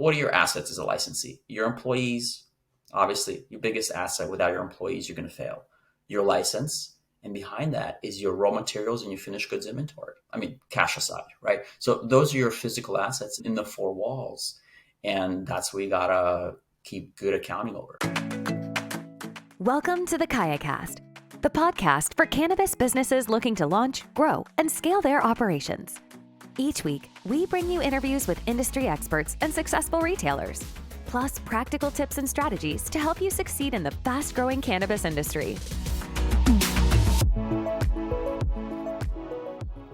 What are your assets as a licensee? Your employees, obviously, your biggest asset. Without your employees, you're going to fail. Your license, and behind that is your raw materials and your finished goods inventory. I mean, cash aside, right? So those are your physical assets in the four walls. And that's what you got to keep good accounting over. Welcome to the KayaCast, the podcast for cannabis businesses looking to launch, grow, and scale their operations. Each week, we bring you interviews with industry experts and successful retailers, plus practical tips and strategies to help you succeed in the fast-growing cannabis industry.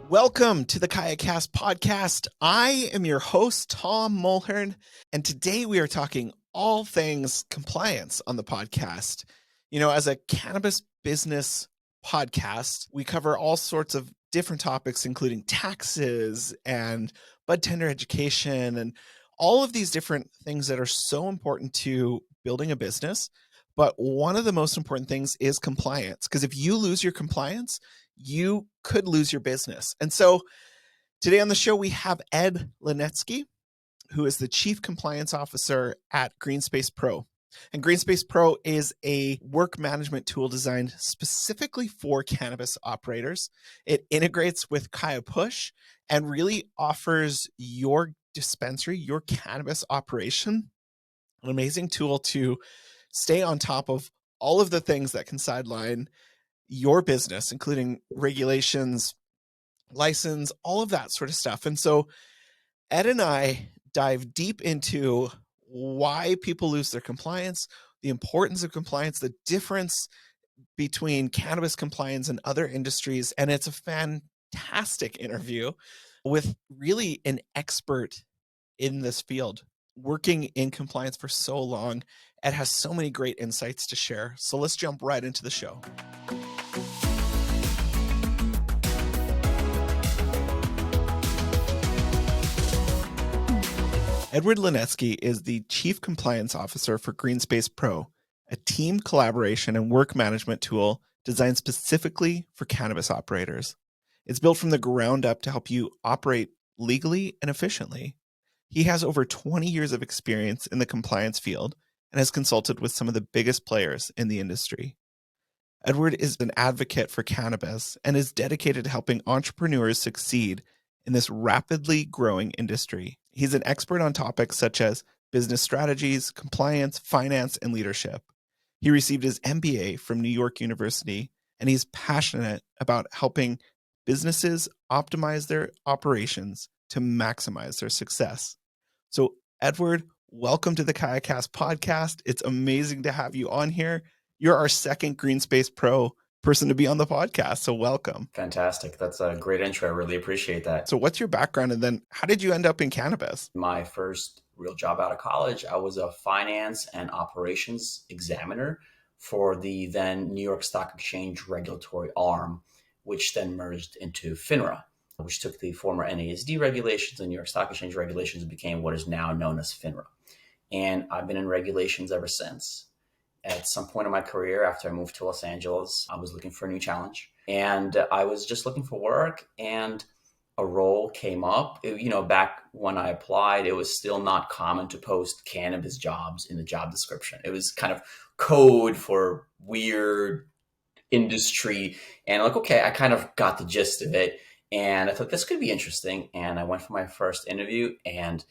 Welcome to the KayaCast podcast. I am your host, Tom Mulhern, and today we are talking all things compliance on the podcast. You know, as a cannabis business podcast, we cover all sorts of different topics, including taxes and bud tender education and all of these different things that are so important to building a business. But one of the most important things is compliance, because if you lose your compliance, you could lose your business. And so today on the show, we have Ed Linetskiy, who is the Chief Compliance Officer at GreenSpacePro. And GreenSpacePro is a work management tool designed specifically for cannabis operators. It integrates with Kaya Push and really offers your dispensary, your cannabis operation, an amazing tool to stay on top of all of the things that can sideline your business, including regulations, license, all of that sort of stuff. And so Ed and I dive deep into why people lose their compliance, the importance of compliance, the difference between cannabis compliance and other industries. And it's a fantastic interview with really an expert in this field, working in compliance for so long. Ed has so many great insights to share. So let's jump right into the show. Eduard Linetskiy is the Chief Compliance Officer for GreenSpacePro, a team collaboration and work management tool designed specifically for cannabis operators. It's built from the ground up to help you operate legally and efficiently. He has over 20 years of experience in the compliance field and has consulted with some of the biggest players in the industry. Eduard is an advocate for cannabis and is dedicated to helping entrepreneurs succeed in this rapidly growing industry. He's an expert on topics such as business strategies, compliance, finance, and leadership. He received his MBA from New York University, and he's passionate about helping businesses optimize their operations to maximize their success. So, Eduard, welcome to the KayaCast podcast. It's amazing to have you on here. You're our second GreenSpacePro person to be on the podcast, so welcome. Fantastic. That's a great intro. I really appreciate that. So what's your background, and then how did you end up in cannabis? My first real job out of college, I was a finance and operations examiner for the then New York Stock Exchange regulatory arm, which then merged into FINRA, which took the former NASD regulations and New York Stock Exchange regulations and became what is now known as FINRA. And I've been in regulations ever since. At some point in my career, after I moved to Los Angeles, I was looking for a new challenge, and I was just looking for work, and a role came up. Back when I applied, it was still not common to post cannabis jobs in the job description. It was kind of code for weird industry. And okay, I kind of got the gist of it. And I thought this could be interesting. And I went for my first interview, and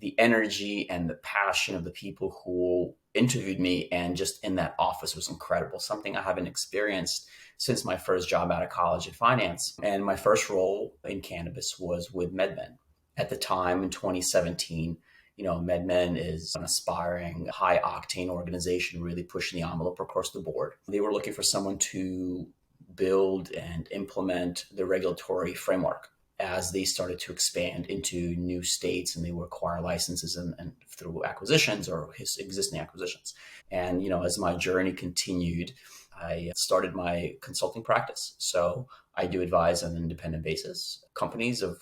the energy and the passion of the people who interviewed me and just in that office was incredible. Something I haven't experienced since my first job out of college in finance. And my first role in cannabis was with MedMen. At the time in 2017, MedMen is an aspiring high octane organization, really pushing the envelope across the board. They were looking for someone to build and implement the regulatory framework as they started to expand into new states, and they would acquire licenses and through acquisitions or his existing acquisitions. And, as my journey continued, I started my consulting practice. So I do advise on an independent basis, companies of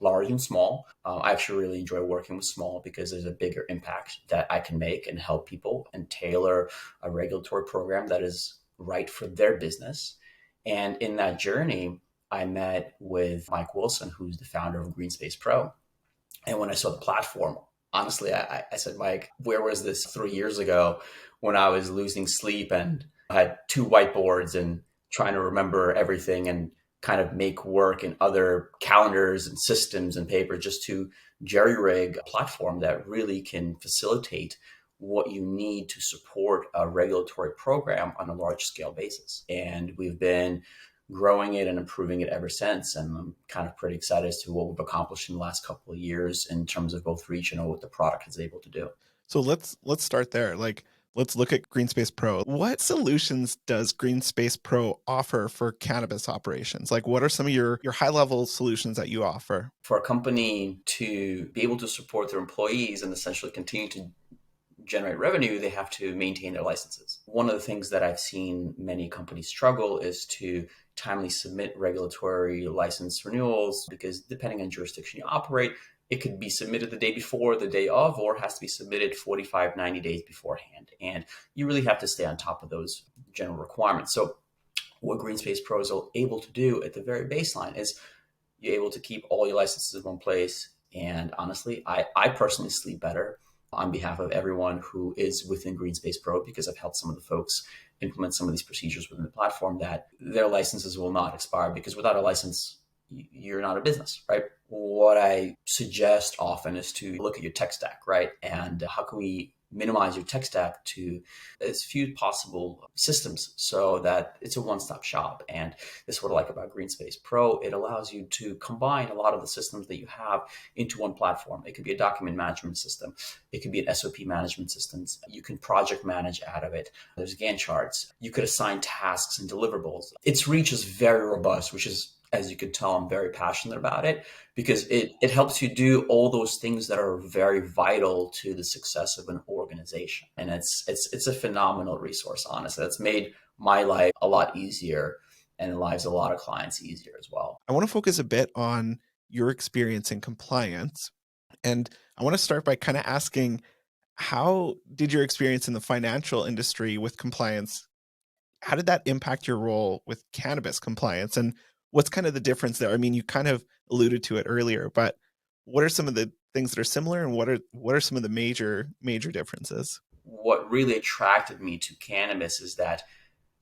large and small. I actually really enjoy working with small because there's a bigger impact that I can make and help people and tailor a regulatory program that is right for their business. And in that journey, I met with Mike Wilson, who's the founder of GreenSpacePro. And when I saw the platform, honestly, I said, Mike, where was this 3 years ago when I was losing sleep and I had two whiteboards and trying to remember everything and kind of make work in other calendars and systems and paper just to jerry rig a platform that really can facilitate what you need to support a regulatory program on a large scale basis. And we've been growing it and improving it ever since. And I'm kind of pretty excited as to what we've accomplished in the last couple of years in terms of both reach and what the product is able to do. So let's start there. Like, let's look at GreenSpacePro. What solutions does GreenSpacePro offer for cannabis operations? Like, what are some of your high level solutions that you offer? For a company to be able to support their employees and essentially continue to generate revenue, they have to maintain their licenses. One of the things that I've seen many companies struggle is to timely submit regulatory license renewals, because depending on jurisdiction you operate, it could be submitted the day before, the day of, or has to be submitted 45, 90 days beforehand. And you really have to stay on top of those general requirements. So what GreenSpacePro is able to do at the very baseline is you're able to keep all your licenses in one place. And honestly, I personally sleep better on behalf of everyone who is within GreenSpacePro, because I've helped some of the folks implement some of these procedures within the platform, that their licenses will not expire, because without a license, you're not a business, right? What I suggest often is to look at your tech stack, right? And how can we minimize your tech stack to as few possible systems so that it's a one-stop shop. And this is what I like about GreenSpacePro. It allows you to combine a lot of the systems that you have into one platform. It could be a document management system. It could be an SOP management system. You can project manage out of it. There's Gantt charts. You could assign tasks and deliverables. Its reach is very robust, which is, as you can tell, I'm very passionate about it, because it helps you do all those things that are very vital to the success of an organization. And it's a phenomenal resource, honestly. It's made my life a lot easier and the lives of a lot of clients easier as well. I want to focus a bit on your experience in compliance. And I want to start by kind of asking, how did your experience in the financial industry with compliance, how did that impact your role with cannabis compliance? And what's kind of the difference there? I mean, you kind of alluded to it earlier, but what are some of the things that are similar, and what are some of the major differences? What really attracted me to cannabis is that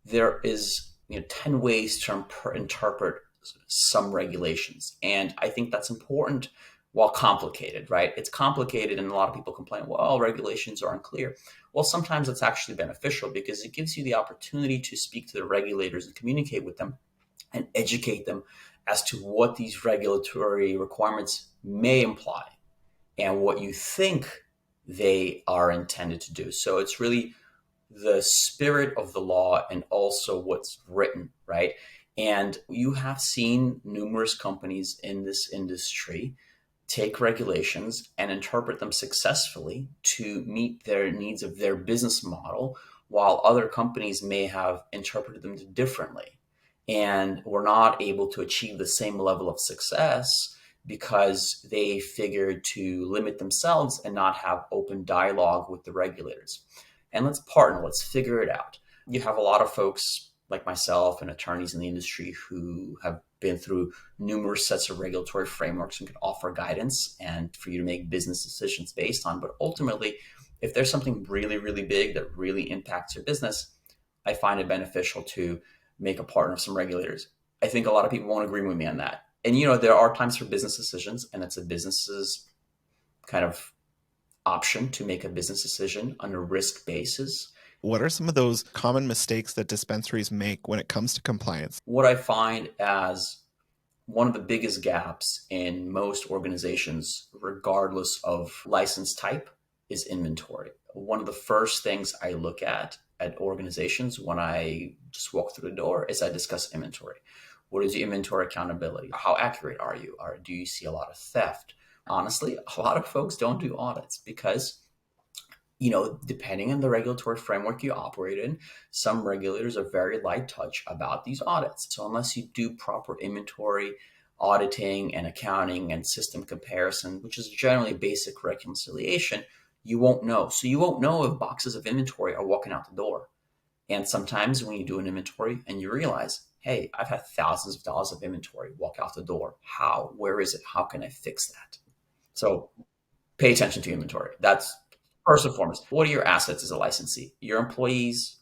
there is 10 ways to interpret some regulations. And I think that's important while complicated, right? It's complicated, and a lot of people complain, well, regulations are unclear. Well, sometimes it's actually beneficial, because it gives you the opportunity to speak to the regulators and communicate with them and educate them as to what these regulatory requirements may imply and what you think they are intended to do. So it's really the spirit of the law and also what's written, right? And you have seen numerous companies in this industry take regulations and interpret them successfully to meet their needs of their business model, while other companies may have interpreted them differently and were not able to achieve the same level of success because they figured to limit themselves and not have open dialogue with the regulators. And let's partner, let's figure it out. You have a lot of folks like myself and attorneys in the industry who have been through numerous sets of regulatory frameworks and can offer guidance and for you to make business decisions based on. But ultimately, if there's something really, really big that really impacts your business, I find it beneficial to make a partner of some regulators. I think a lot of people won't agree with me on that. And, there are times for business decisions, and it's a business's kind of option to make a business decision on a risk basis. What are some of those common mistakes that dispensaries make when it comes to compliance? What I find as one of the biggest gaps in most organizations, regardless of license type, is inventory. One of the first things I look at organizations when I just walk through the door is I discuss inventory. What is your inventory accountability? How accurate are you? Or do you see a lot of theft? Honestly, a lot of folks don't do audits because, depending on the regulatory framework you operate in, some regulators are very light touch about these audits. So unless you do proper inventory auditing and accounting and system comparison, which is generally basic reconciliation, you won't know. So you won't know if boxes of inventory are walking out the door. And sometimes when you do an inventory and you realize, hey, I've had thousands of dollars of inventory walk out the door. How? Where is it? How can I fix that? So Pay attention to inventory. That's first and foremost. What are your assets as a licensee? Your employees,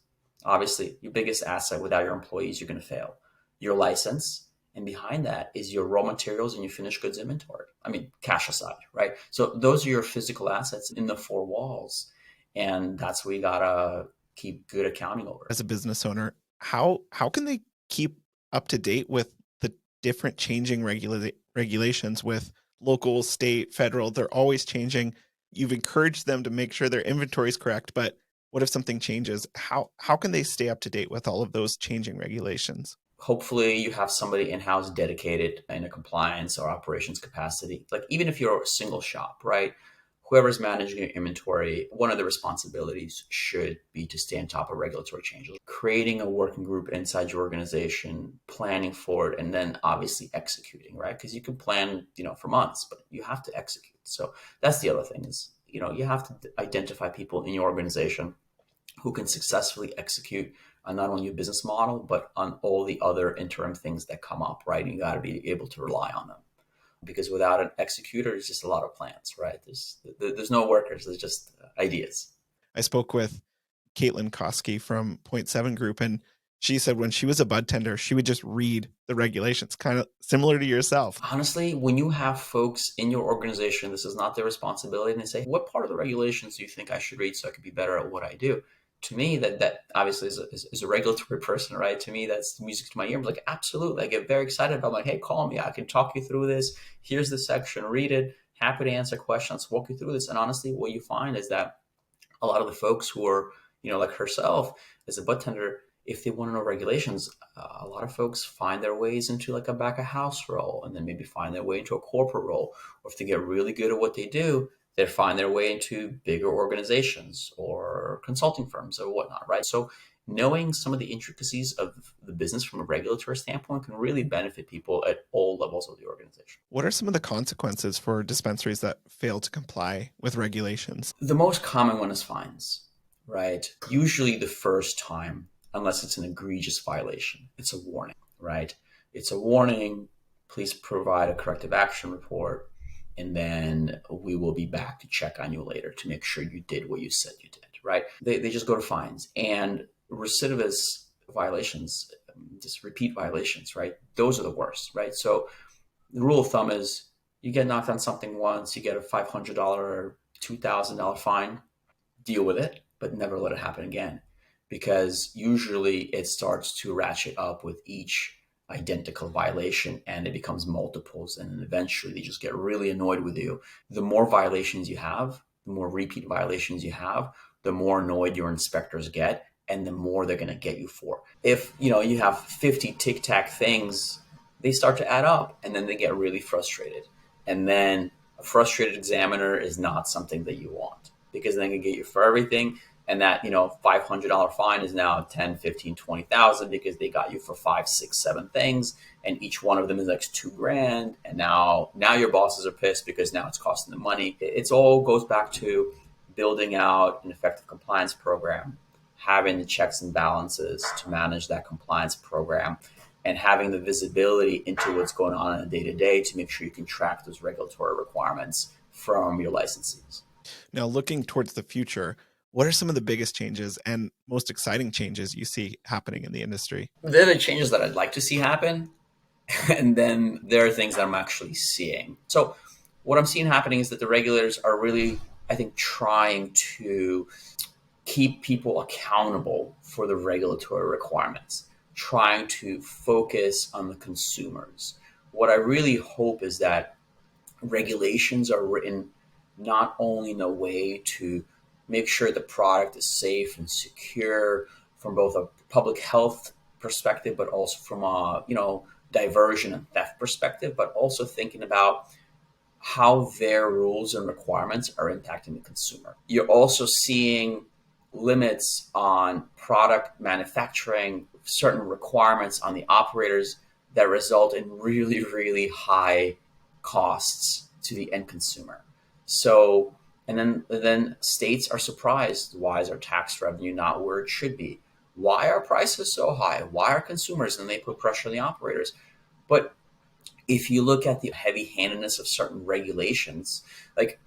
obviously, your biggest asset. Without your employees, you're going to fail. Your license, and behind that is your raw materials and your finished goods inventory. I mean, cash aside, right? So those are your physical assets in the four walls, and that's what you gotta keep good accounting over. As a business owner, how can they keep up to date with the different changing regulations with local, state, federal? They're always changing. You've encouraged them to make sure their inventory is correct, but what if something changes? How can they stay up to date with all of those changing regulations? Hopefully you have somebody in-house dedicated in a compliance or operations capacity. Like even if you're a single shop, right? Whoever's managing your inventory, one of the responsibilities should be to stay on top of regulatory changes. Creating a working group inside your organization, planning for it, and then obviously executing, right? Because you can plan, for months, but you have to execute. So that's the other thing is, you have to identify people in your organization who can successfully execute on not only your business model, but on all the other interim things that come up, right? And you got to be able to rely on them. Because without an executor, it's just a lot of plans, right? There's no workers, there's just ideas. I spoke with Caitlin Koski from Point 7 Group, and she said when she was a bud tender, she would just read the regulations, kind of similar to yourself. Honestly, when you have folks in your organization, this is not their responsibility, and they say, what part of the regulations do you think I should read so I can be better at what I do? To me, that obviously is a regulatory person, right? To me, that's music to my ear. I'm like, absolutely. I get very excited about, like, hey, call me. I can talk you through this. Here's the section. Read it. Happy to answer questions. Walk you through this. And honestly, what you find is that a lot of the folks who are, like herself as a bud tender, if they want to know regulations, a lot of folks find their ways into like a back of house role, and then maybe find their way into a corporate role. Or if they get really good at what they do, they find their way into bigger organizations or consulting firms or whatnot, right? So knowing some of the intricacies of the business from a regulatory standpoint can really benefit people at all levels of the organization. What are some of the consequences for dispensaries that fail to comply with regulations? The most common one is fines, right? Usually the first time, unless it's an egregious violation, it's a warning, right? It's a warning. Please provide a corrective action report, and then we will be back to check on you later to make sure you did what you said you did, right? They just go to fines. And recidivist violations, just repeat violations, right? Those are the worst, right? So the rule of thumb is you get knocked on something once, you get a $500 or $2,000 fine, deal with it, but never let it happen again. Because usually it starts to ratchet up with each identical violation, and it becomes multiples, and then eventually they just get really annoyed with you. The more violations you have, the more repeat violations you have, the more annoyed your inspectors get, and the more they're going to get you for. If you have 50 tic-tac things, they start to add up, and then they get really frustrated. And then a frustrated examiner is not something that you want, because then they can get you for everything. And that, $500 fine is now 10, 15, 20,000 because they got you for 5, 6, 7 things. And each one of them is like $2,000. And now your bosses are pissed because now it's costing them money. It's all goes back to building out an effective compliance program, having the checks and balances to manage that compliance program, and having the visibility into what's going on a day-to-day to make sure you can track those regulatory requirements from your licensees. Now, looking towards the future, what are some of the biggest changes and most exciting changes you see happening in the industry? They're the changes that I'd like to see happen. And then there are things that I'm actually seeing. So what I'm seeing happening is that the regulators are really, I think, trying to keep people accountable for the regulatory requirements, trying to focus on the consumers. What I really hope is that regulations are written not only in a way to make sure the product is safe and secure from both a public health perspective, but also from a diversion and theft perspective, but also thinking about how their rules and requirements are impacting the consumer. You're also seeing limits on product manufacturing, certain requirements on the operators that result in really, really high costs to the end consumer. So, and then states are surprised. Why is our tax revenue not where it should be? Why are prices so high? Why are consumers? And they put pressure on the operators. But if you look at the heavy-handedness of certain regulations, like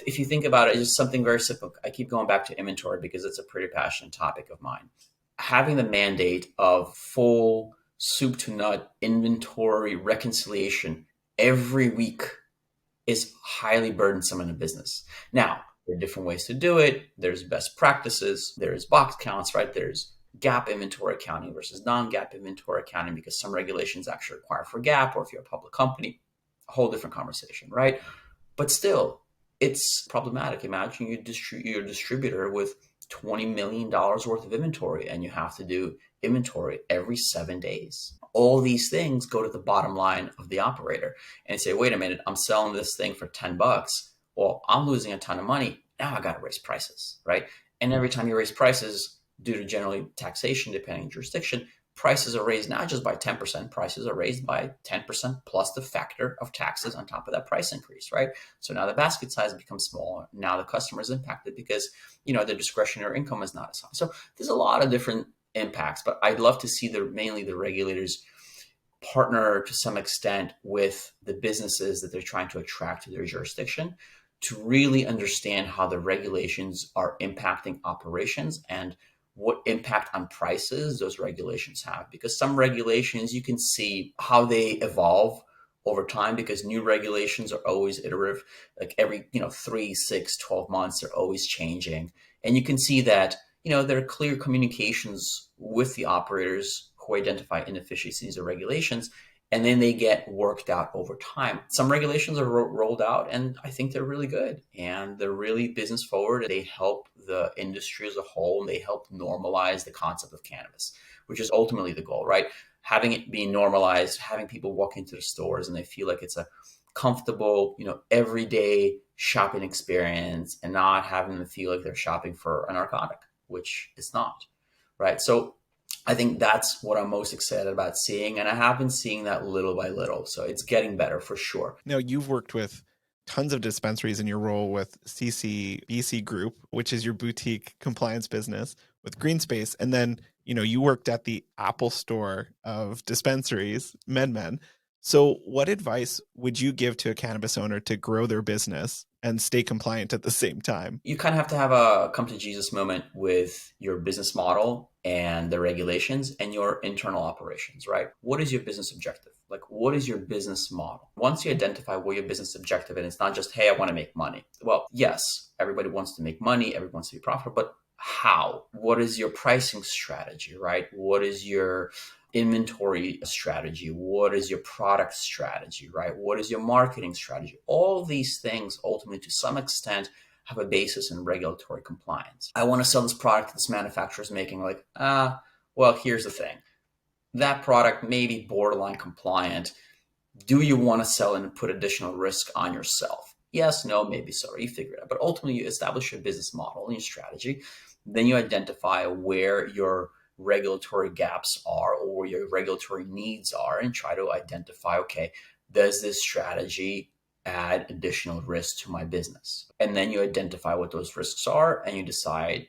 If you think about it, it's just something very simple. I keep going back to inventory because it's a pretty passionate topic of mine. Having the mandate of full soup to nut inventory reconciliation every week is highly burdensome in a business. Now, there are different ways to do it. There's best practices. There's box counts, right? There's GAAP inventory accounting versus non-GAAP inventory accounting because some regulations actually require for GAAP, or if you're a public company, a whole different conversation, right? But still, it's problematic. Imagine you're a distributor with $20 million worth of inventory and you have to do inventory every 7 days. All these things go to the bottom line of the operator and say, wait a minute, I'm selling this thing for $10. Well, I'm losing a ton of money. Now I got to raise prices, right? And every time you raise prices, due to generally taxation, depending on jurisdiction, prices are raised not just by 10%, prices are raised by 10% plus the factor of taxes on top of that price increase, right? So now the basket size becomes smaller. Now the customer is impacted because, the discretionary income is not as high. So there's a lot of different impacts, but I'd love to see mainly the regulators partner to some extent with the businesses that they're trying to attract to their jurisdiction to really understand how the regulations are impacting operations and what impact on prices those regulations have. Because some regulations, you can see how they evolve over time because new regulations are always iterative. Like every, 3, 6, 12 months, they're always changing. And you can see that, there are clear communications with the operators who identify inefficiencies or regulations, and then they get worked out over time. Some regulations are rolled out, and I think they're really good, and they're really business forward. They help the industry as a whole, and they help normalize the concept of cannabis, which is ultimately the goal, right? Having it be normalized, having people walk into the stores and they feel like it's a comfortable, everyday shopping experience, and not having them feel like they're shopping for a narcotic, which it's not, right? So I think that's what I'm most excited about seeing. And I have been seeing that little by little. So it's getting better for sure. Now, you've worked with tons of dispensaries in your role with CCBC Group, which is your boutique compliance business, with GreenSpace. And then, you worked at the Apple store of dispensaries, MedMen. So what advice would you give to a cannabis owner to grow their business and stay compliant at the same time? You kind of have to have a come to Jesus moment with your business model and the regulations and your internal operations, right? What is your business objective? Like, what is your business model? Once you identify what your business objective is, it's not just, hey, I want to make money. Well, yes, everybody wants to make money. Everyone wants to be profitable, but how? What is your pricing strategy, right? What is your inventory strategy? What is your product strategy, right? What is your marketing strategy? All these things ultimately, to some extent, have a basis in regulatory compliance. I want to sell this product that this manufacturer is making. Well, here's the thing. That product may be borderline compliant. Do you want to sell and put additional risk on yourself? Yes, no, maybe so. You figure it out. But ultimately, you establish your business model and your strategy. Then you identify where your regulatory gaps are or your regulatory needs are and try to identify, okay, does this strategy add additional risk to my business? And then you identify what those risks are and you decide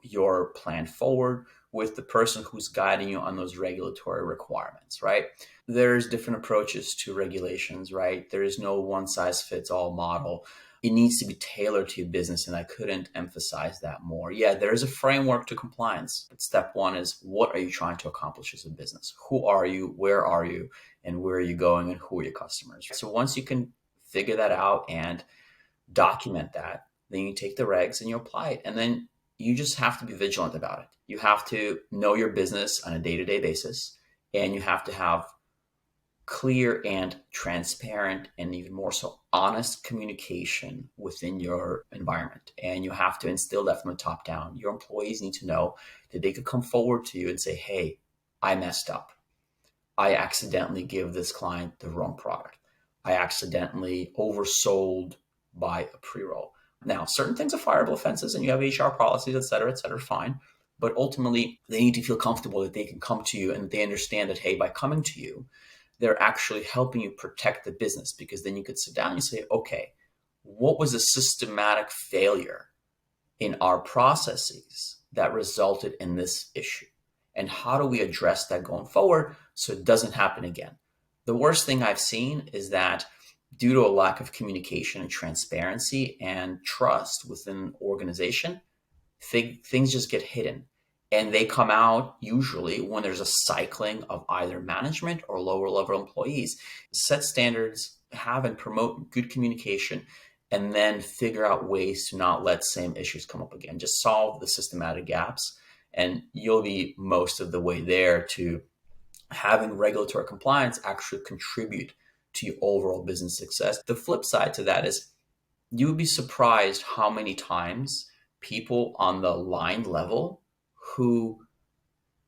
your plan forward with the person who's guiding you on those regulatory requirements, right? There's different approaches to regulations, right? There is no one size fits all model. It needs to be tailored to your business, and I couldn't emphasize that more. Yeah, there is a framework to compliance, but step one is, what are you trying to accomplish as a business? Who are you? Where are you? And where are you going? And who are your customers? So once you can figure that out and document that, then you take the regs and you apply it. And then you just have to be vigilant about it. You have to know your business on a day-to-day basis, and you have to have clear and transparent and even more so honest communication within your environment. And you have to instill that from the top down. Your employees need to know that they could come forward to you and say, hey, I messed up. I accidentally gave this client the wrong product. I accidentally oversold by a pre-roll. Now, certain things are fireable offenses and you have HR policies, et cetera, fine. But ultimately, they need to feel comfortable that they can come to you and they understand that, hey, by coming to you, they're actually helping you protect the business, because then you could sit down and say, okay, what was a systematic failure in our processes that resulted in this issue? And how do we address that going forward so it doesn't happen again? The worst thing I've seen is that due to a lack of communication and transparency and trust within an organization, things just get hidden. And they come out usually when there's a cycling of either management or lower level employees. Set standards, have and promote good communication, and then figure out ways to not let same issues come up again. Just solve the systematic gaps, and you'll be most of the way there to having regulatory compliance actually contribute to your overall business success. The flip side to that is you would be surprised how many times people on the line level who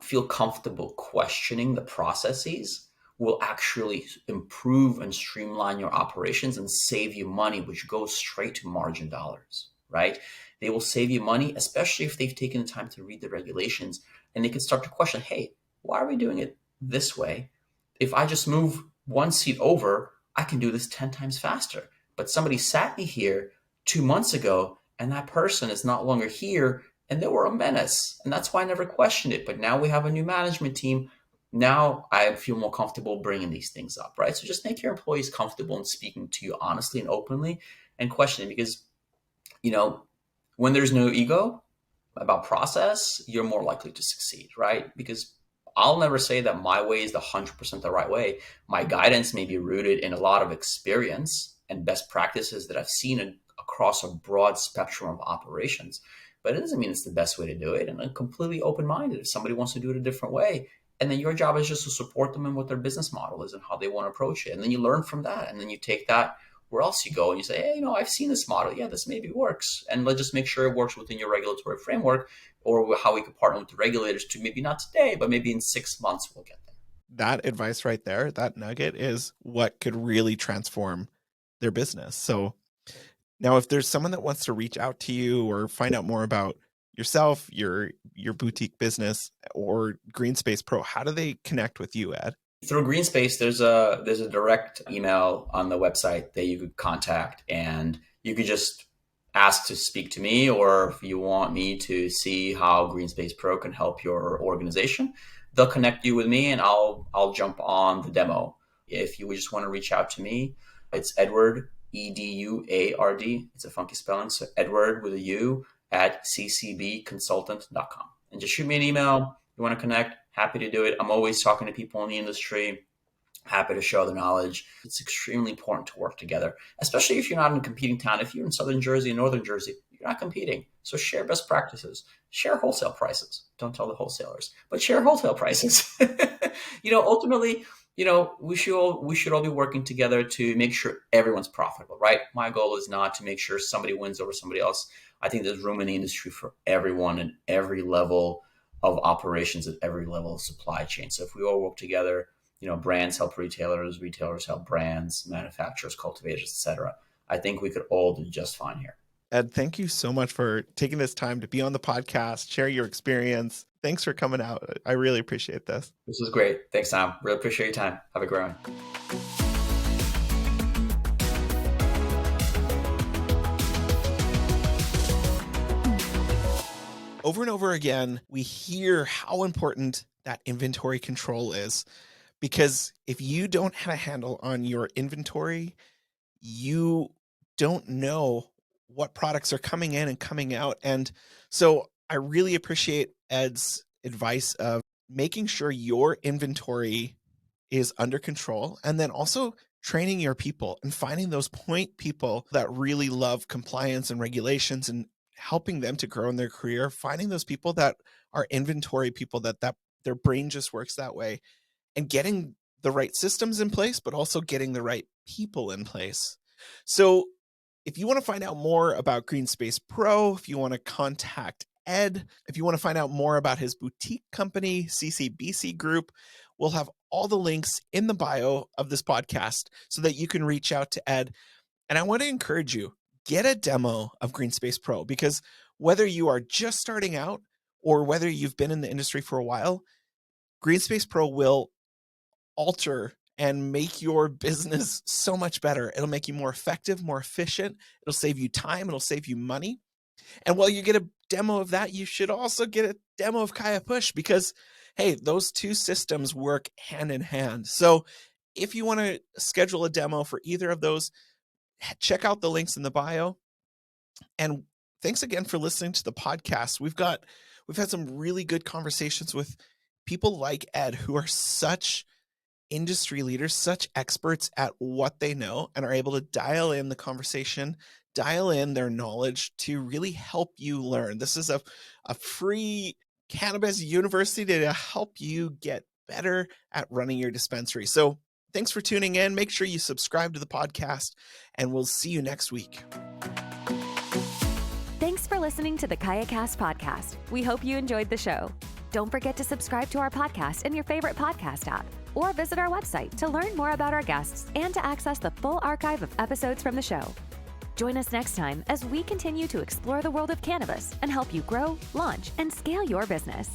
feel comfortable questioning the processes will actually improve and streamline your operations and save you money, which goes straight to margin dollars, right? They will save you money, especially if they've taken the time to read the regulations, and they can start to question, hey, why are we doing it this way? If I just move one seat over, I can do this 10 times faster. But somebody sat me here 2 months ago, and that person is not longer here, and they were a menace. And that's why I never questioned it. But now we have a new management team. Now I feel more comfortable bringing these things up, right? So just make your employees comfortable in speaking to you honestly and openly and questioning, because, when there's no ego about process, you're more likely to succeed, right? Because I'll never say that my way is the 100% the right way. My guidance may be rooted in a lot of experience and best practices that I've seen across a broad spectrum of operations. But it doesn't mean it's the best way to do it. And I'm completely open-minded if somebody wants to do it a different way. And then your job is just to support them in what their business model is and how they want to approach it. And then you learn from that. And then you take that where else you go and you say, hey, I've seen this model. Yeah, this maybe works. And let's just make sure it works within your regulatory framework, or how we could partner with the regulators to maybe not today, but maybe in 6 months we'll get there. That advice right there, that nugget is what could really transform their business. So now if there's someone that wants to reach out to you or find out more about yourself, your boutique business, or GreenSpacePro, how do they connect with you, Ed? Through GreenSpace, there's a direct email on the website that you could contact, and you could just ask to speak to me, or if you want me to see how GreenSpacePro can help your organization, they'll connect you with me, and I'll jump on the demo. If you just want to reach out to me, it's Eduard, Eduard. It's a funky spelling, so Eduard with a U at ccbconsultant.com, and just shoot me an email. You want to connect? Happy to do it. I'm always talking to people in the industry, happy to share the knowledge. It's extremely important to work together, especially if you're not in a competing town. If you're in Southern Jersey and Northern Jersey, you're not competing. So share best practices, share wholesale prices. Don't tell the wholesalers, but share wholesale prices. Ultimately, we should all be working together to make sure everyone's profitable, right? My goal is not to make sure somebody wins over somebody else. I think there's room in the industry for everyone and every level of operations at every level of supply chain. So if we all work together, brands help retailers, retailers help brands, manufacturers, cultivators, etc. I think we could all do just fine here. Ed, thank you so much for taking this time to be on the podcast, share your experience. Thanks for coming out. I really appreciate this. This was great. Thanks, Tom. Really appreciate your time. Have a great one. Over and over again, we hear how important that inventory control is, because if you don't have a handle on your inventory, you don't know what products are coming in and coming out. And so I really appreciate Ed's advice of making sure your inventory is under control, and then also training your people and finding those point people that really love compliance and regulations and helping them to grow in their career, finding those people that are inventory people that their brain just works that way, and getting the right systems in place, but also getting the right people in place. So if you want to find out more about GreenSpacePro, if you want to contact Ed, if you want to find out more about his boutique company, CCBC Group, we'll have all the links in the bio of this podcast so that you can reach out to Ed. And I want to encourage you, get a demo of GreenSpacePro, because whether you are just starting out or whether you've been in the industry for a while, GreenSpacePro will alter and make your business so much better. It'll make you more effective, more efficient. It'll save you time. It'll save you money. And while you get a demo of that, you should also get a demo of Kaya Push, because, hey, those two systems work hand in hand. So If you want to schedule a demo for either of those, check out the links in the bio. And thanks again for listening to the podcast. We've had some really good conversations with people like Ed, who are such industry leaders, such experts at what they know, and are able to dial in the conversation, dial in their knowledge to really help you learn. This is a free cannabis university to help you get better at running your dispensary. So thanks for tuning in. Make sure you subscribe to the podcast, and we'll see you next week. Thanks for listening to the KayaCast podcast. We hope you enjoyed the show. Don't forget to subscribe to our podcast in your favorite podcast app, or visit our website to learn more about our guests and to access the full archive of episodes from the show. Join us next time as we continue to explore the world of cannabis and help you grow, launch, and scale your business.